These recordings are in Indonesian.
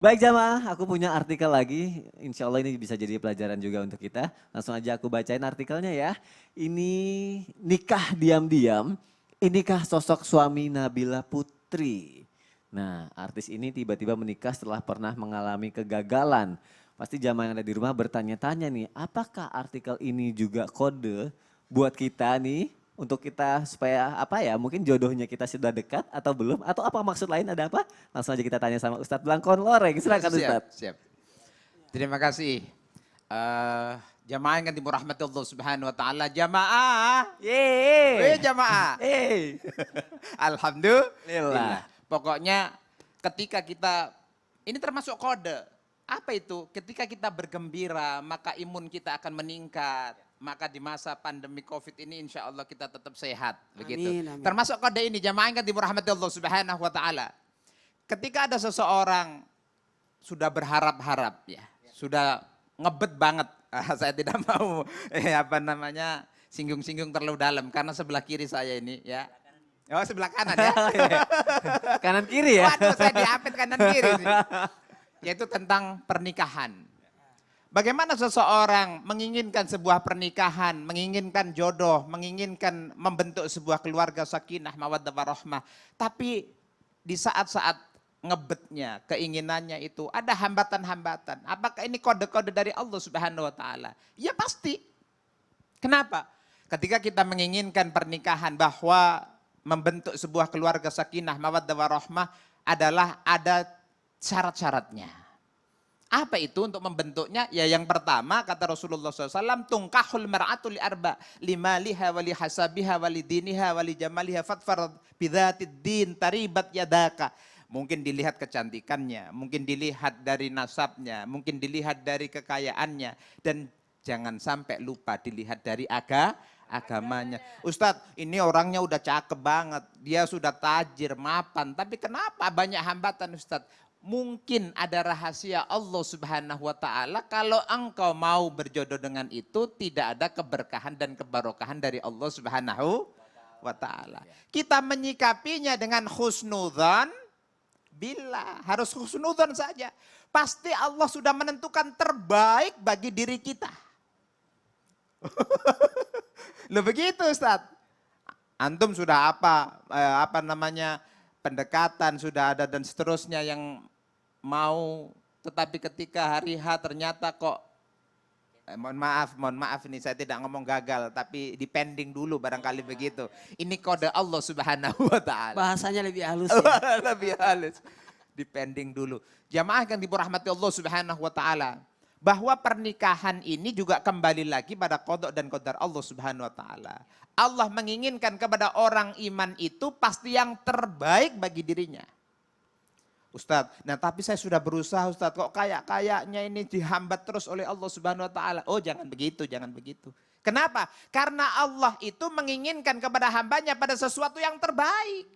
Baik jamaah, aku punya artikel lagi. Insya Allah ini bisa jadi pelajaran juga untuk kita. Langsung aja aku bacain artikelnya ya. Ini nikah diam-diam. Inikah sosok suami Nabila Putri? Nah, artis ini tiba-tiba menikah setelah pernah mengalami kegagalan. Pasti jamaah yang ada di rumah bertanya-tanya nih, apakah artikel ini juga kode buat kita nih? Untuk kita supaya apa ya, mungkin jodohnya kita sudah dekat atau belum? Atau apa maksud lain, ada apa? Langsung aja kita tanya sama Ustadz Blangkon Loreng. Silakan Siap, Ustadz. siap. Terima kasih. Eh, Jamaah yang dirahmati Allah Subhanahu wa taala. Jamaah. Yeay. Jamaah. Yeay. Alhamdulillah. Lillah. Pokoknya ketika kita ini termasuk kode. Apa itu? Ketika kita bergembira, maka imun kita akan meningkat. Maka di masa pandemi Covid ini insya Allah kita tetap sehat. Begitu. Amin, amin. Termasuk kode ini jamaah yang dirahmati Allah Subhanahu wa taala. Ketika ada seseorang sudah berharap-harap ya, sudah ngebet banget. Saya tidak mau singgung-singgung terlalu dalam karena sebelah kiri saya ini ya. Oh sebelah kanan ya. Kanan kiri ya. Waduh saya diapit kanan kiri nih. Yaitu tentang pernikahan. Bagaimana seseorang menginginkan sebuah pernikahan, menginginkan jodoh, menginginkan membentuk sebuah keluarga sakinah, mawaddah warahmah. Tapi di saat-saat ngebetnya, keinginannya itu ada hambatan-hambatan. Apakah ini kode-kode dari Allah Subhanahu wa taala? Ya pasti. Kenapa? Ketika kita menginginkan pernikahan bahwa membentuk sebuah keluarga sakinah, mawaddah warahmah adalah ada syarat-syaratnya. Apa itu untuk membentuknya? Ya yang pertama kata Rasulullah SAW, tungkahul mar'atu li arba, limaliha wali hasabiha wali diniha wali jamaliha fatfar bidhatid din taribat yadaka. Mungkin dilihat kecantikannya, mungkin dilihat dari nasabnya, mungkin dilihat dari kekayaannya. Dan jangan sampai lupa dilihat dari agamanya. Ustadz ini orangnya udah cakep banget, dia sudah tajir, mapan. Tapi kenapa banyak hambatan Ustadz? Mungkin ada rahasia Allah Subhanahu wa taala, kalau engkau mau berjodoh dengan itu tidak ada keberkahan dan kebarokahan dari Allah Subhanahu wa taala. Kita menyikapinya dengan husnudzan billah, harus husnudzan saja. Pasti Allah sudah menentukan terbaik bagi diri kita. Loh begitu Ustaz. Antum sudah pendekatan sudah ada dan seterusnya yang mau, tetapi ketika hari H ternyata kok mohon maaf ini saya tidak ngomong gagal tapi dipending dulu barangkali begitu. Ini kode Allah Subhanahu wa taala. Bahasanya lebih halus ya. Lebih halus. Dipending dulu. Jamaah yang dirahmati Allah Subhanahu wa taala, bahwa pernikahan ini juga kembali lagi pada qada dan qadar Allah Subhanahu wa taala. Allah menginginkan kepada orang iman itu pasti yang terbaik bagi dirinya. Ustadz, nah tapi saya sudah berusaha Ustadz, kok kayaknya ini dihambat terus oleh Allah Subhanahu wa taala. Oh jangan begitu, jangan begitu. Kenapa? Karena Allah itu menginginkan kepada hambanya pada sesuatu yang terbaik.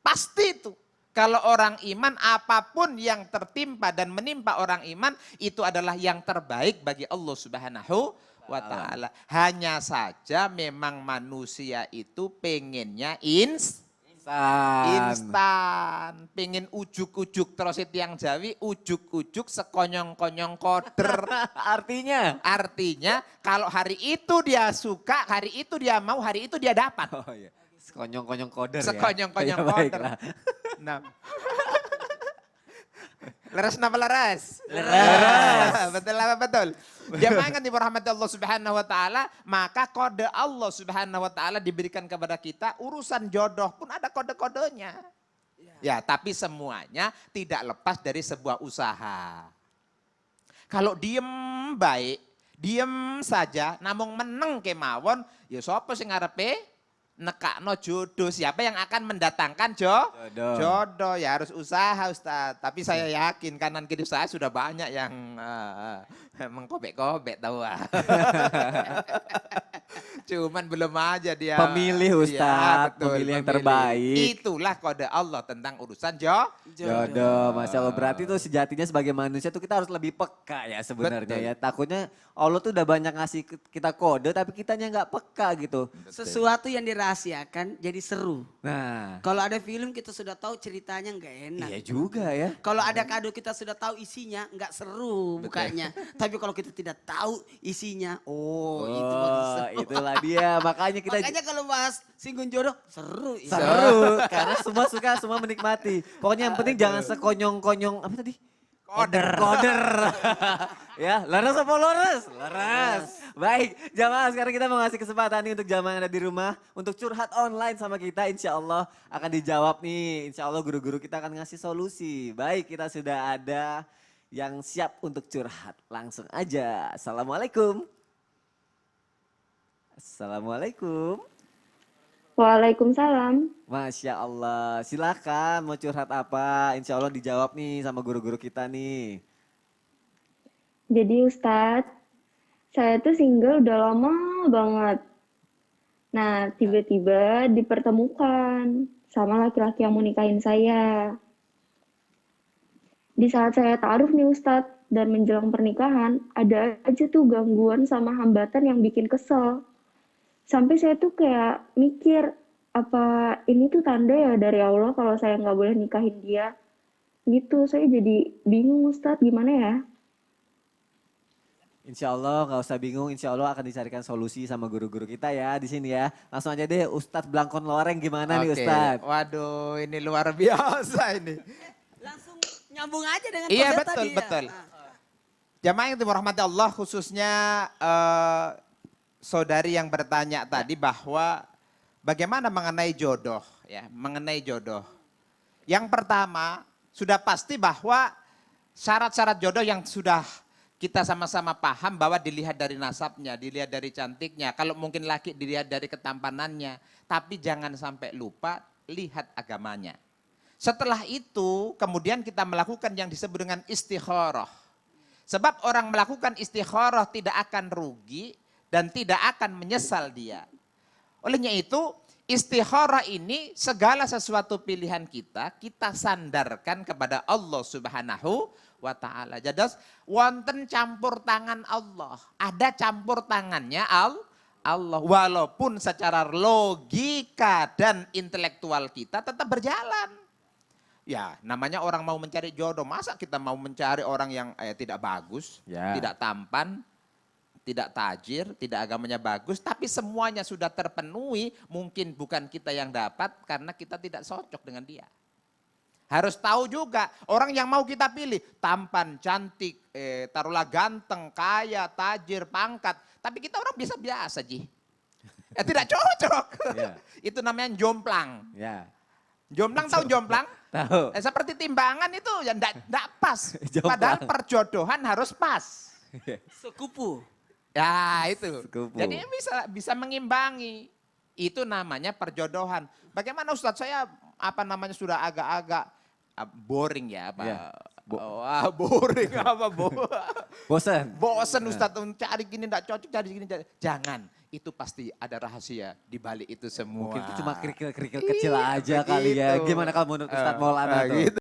Pasti itu. Kalau orang iman, apapun yang tertimpa dan menimpa orang iman, itu adalah yang terbaik bagi Allah Subhanahu wa ta'ala. Hanya saja memang manusia itu pengennya instan. Pengen ujuk-ujuk, terus itu yang Jawi, ujuk-ujuk sekonyong-konyong koder. Artinya kalau hari itu dia suka, hari itu dia mau, hari itu dia dapat. Oh iya. Sekonyong-konyong koder ya. Sekonyong-konyong Ya, koder. baiklah. Nah. Leres nama leres? Leres. Betul apa betul? Jamaah yang dirahmati Allah Subhanahu wa taala, maka kode Allah Subhanahu wa taala diberikan kepada kita, urusan jodoh pun ada kode-kodenya. Ya, tapi semuanya tidak lepas dari sebuah usaha. Kalau diem baik, diem saja, namung meneng kemawon, ya sapa sing ngarepe nekakno jodoh, siapa yang akan mendatangkan jodoh ya harus usaha Ustaz. Tapi saya yakin kanan kiri saya sudah banyak yang mengkobek-kobek tahu. Cuman belum aja dia. Pemilih, Iya, Ustadz. betul, Pemilih yang terbaik. Itulah kode Allah tentang urusan Jodoh, Masya Allah. Berarti tuh sejatinya sebagai manusia tuh kita harus lebih peka ya sebenarnya Betul. ya. Takutnya Allah tuh udah banyak ngasih kita kode tapi kitanya nggak peka gitu. Sesuatu yang dirahasiakan jadi seru. Nah, Kalau ada film kita sudah tahu ceritanya nggak enak. iya juga ya. Kalau ada kado kita sudah tahu isinya nggak seru bukanya. Tapi kalau kita tidak tahu isinya, itu baru Oh, seru. itulah dia. Makanya kita Makanya kalau bahas singgung jodoh seru. Ya. seru karena semua suka, semua menikmati. Pokoknya yang penting jangan sekonyong-konyong apa tadi? Koder. Ya, laras apa laras? Laras. Baik, jamaah sekarang kita mau ngasih kesempatan nih untuk jamaah yang ada di rumah. Untuk curhat online sama kita insya Allah akan dijawab nih. Insya Allah guru-guru kita akan ngasih solusi. Baik, kita sudah ada yang siap untuk curhat. Langsung aja. Assalamualaikum. Assalamualaikum. Waalaikumsalam. Masya Allah, silakan mau curhat apa? Insya Allah dijawab nih sama guru-guru kita nih. Jadi Ustadz, saya tuh single udah lama banget. Nah, tiba-tiba dipertemukan sama laki-laki yang mau nikahin saya. Di saat saya taruh nih Ustadz dan menjelang pernikahan, ada aja tuh gangguan sama hambatan yang bikin kesel. Sampai saya tuh kayak mikir, apa ini tuh tanda ya dari Allah kalau saya nggak boleh nikahin dia? Gitu, saya jadi bingung Ustadz, gimana ya? Insya Allah nggak usah bingung, insya Allah akan dicarikan solusi sama guru-guru kita ya di sini ya. Langsung aja deh Ustadz Blangkon Loreng gimana nih Oke. Ustadz? Waduh, ini luar biasa ini. Langsung nyambung aja dengan Iya, konsep betul, tadi ya. betul. Ah. Jamaah yang dirahmati Allah khususnya saudari yang bertanya tadi bahwa bagaimana mengenai jodoh ya, mengenai jodoh. Yang pertama, sudah pasti bahwa syarat-syarat jodoh yang sudah kita sama-sama paham bahwa dilihat dari nasabnya, dilihat dari cantiknya, kalau mungkin laki dilihat dari ketampanannya, tapi jangan sampai lupa lihat agamanya. Setelah itu kemudian kita melakukan yang disebut dengan istikharah. Sebab orang melakukan istikharah tidak akan rugi dan tidak akan menyesal dia. Olehnya itu istikharah ini segala sesuatu pilihan kita sandarkan kepada Allah Subhanahu wa ta'ala. Jadi wonten campur tangan Allah. Ada campur tangannya Allah. Walaupun secara logika dan intelektual kita tetap berjalan. Ya, namanya orang mau mencari jodoh. Masa kita mau mencari orang yang tidak bagus, Ya. tidak tampan, tidak tajir, tidak agamanya bagus, tapi semuanya sudah terpenuhi, mungkin bukan kita yang dapat karena kita tidak cocok dengan dia. Harus tahu juga, orang yang mau kita pilih, tampan, cantik, taruhlah ganteng, kaya, tajir, pangkat, tapi kita orang biasa-biasa, Ji. Tidak cocok. Ya. Itu namanya jomplang. Ya, Jomplang tahu jomplang? tahu. Seperti timbangan itu ya enggak pas. Jomplang. Padahal perjodohan harus pas. Sekupu. Ya itu. Sekupu. Jadi bisa mengimbangi. Itu namanya perjodohan. Bagaimana Ustadz saya sudah agak-agak boring ya apa? Ya. Boring apa Bosan? Bosen Ustadz cari gini enggak cocok, cari gini. Jangan. Itu pasti ada rahasia di balik itu semua. Mungkin itu cuma kerikil-kerikil kecil aja kali ya. begitu. Gimana kalau menurut Ustadz Maulana tuh? Gitu.